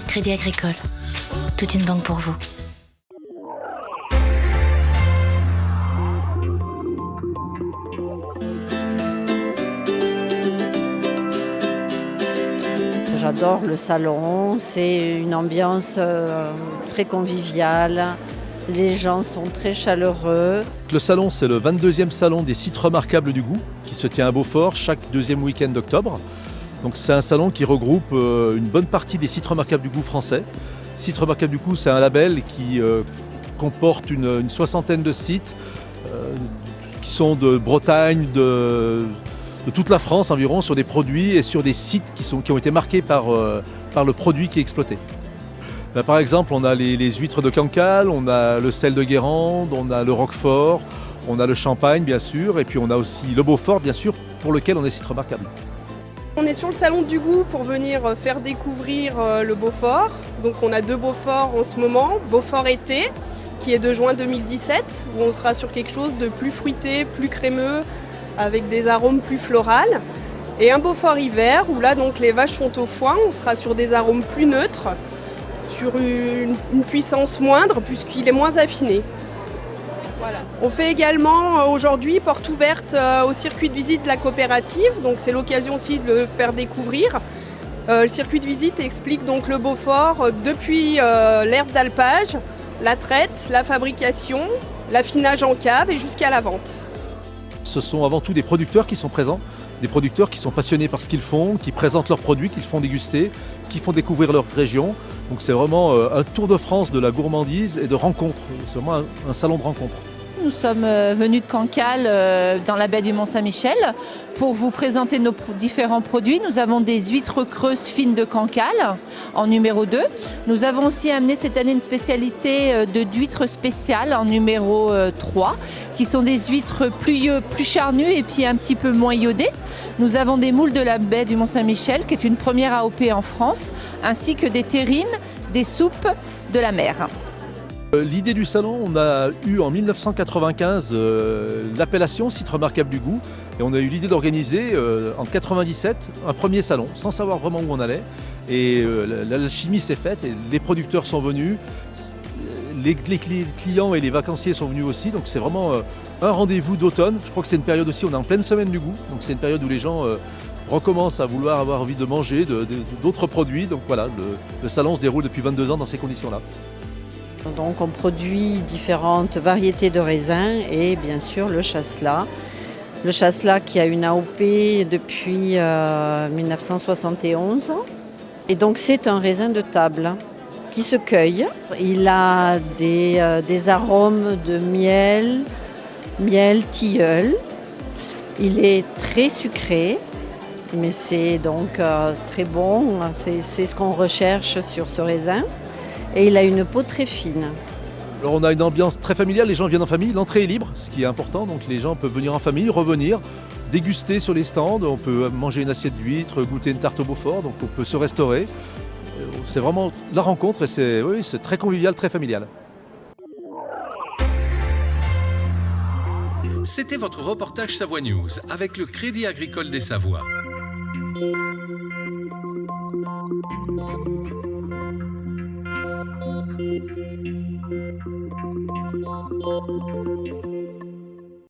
Crédit Agricole, toute une banque pour vous. J'adore le salon, c'est une ambiance très conviviale, les gens sont très chaleureux. Le salon, c'est le 22e salon des sites remarquables du goût qui se tient à Beaufort chaque deuxième week-end d'octobre. Donc c'est un salon qui regroupe une bonne partie des sites remarquables du goût français. Sites remarquables du goût, c'est un label qui comporte une soixantaine de sites qui sont de Bretagne, de toute la France environ, sur des produits et sur des sites qui ont été marqués par le produit qui est exploité. Là, par exemple, on a les huîtres de Cancale, on a le sel de Guérande, on a le Roquefort, on a le Champagne bien sûr, et puis on a aussi le Beaufort bien sûr, pour lequel on est site remarquable. On est sur le salon du goût pour venir faire découvrir le Beaufort. Donc on a 2 Beauforts en ce moment, Beaufort été, qui est de juin 2017, où on sera sur quelque chose de plus fruité, plus crémeux, avec des arômes plus florales. Et un Beaufort hiver, où là donc les vaches sont au foin, on sera sur des arômes plus neutres, sur une puissance moindre, puisqu'il est moins affiné. Voilà. On fait également aujourd'hui porte ouverte au circuit de visite de la coopérative, donc c'est l'occasion aussi de le faire découvrir. Le circuit de visite explique donc le Beaufort depuis l'herbe d'alpage, la traite, la fabrication, l'affinage en cave et jusqu'à la vente. Ce sont avant tout des producteurs qui sont présents, des producteurs qui sont passionnés par ce qu'ils font, qui présentent leurs produits, qu'ils font déguster, qui font découvrir leur région. Donc c'est vraiment un tour de France de la gourmandise et de rencontres. C'est vraiment un salon de rencontres. Nous sommes venus de Cancale dans la baie du Mont-Saint-Michel pour vous présenter nos différents produits. Nous avons des huîtres creuses fines de Cancale en numéro 2. Nous avons aussi amené cette année une spécialité d'huîtres spéciales en numéro 3 qui sont des huîtres plus charnues et puis un petit peu moins iodées. Nous avons des moules de la baie du Mont-Saint-Michel qui est une première AOP en France ainsi que des terrines, des soupes de la mer. L'idée du salon, on a eu en 1995 l'appellation site remarquable du goût et on a eu l'idée d'organiser en 97 un premier salon sans savoir vraiment où on allait et l'alchimie s'est faite et les producteurs sont venus, les clients et les vacanciers sont venus aussi, donc c'est vraiment un rendez-vous d'automne. Je crois que c'est une période aussi, on est en pleine semaine du goût, donc c'est une période où les gens recommencent à vouloir avoir envie de manger d'autres produits, donc voilà, le salon se déroule depuis 22 ans dans ces conditions-là. Donc on produit différentes variétés de raisins et bien sûr le chasselas. Le chasselas qui a une AOP depuis 1971. Et donc c'est un raisin de table qui se cueille. Il a des arômes de miel, tilleul. Il est très sucré, mais c'est donc très bon. C'est ce qu'on recherche sur ce raisin. Et il a une peau très fine. Alors on a une ambiance très familiale, les gens viennent en famille, l'entrée est libre, ce qui est important, donc les gens peuvent venir en famille, revenir, déguster sur les stands, on peut manger une assiette d'huîtres, goûter une tarte au Beaufort, donc on peut se restaurer. C'est vraiment la rencontre et c'est très convivial, très familial. C'était votre reportage Savoie News avec le Crédit Agricole des Savoies.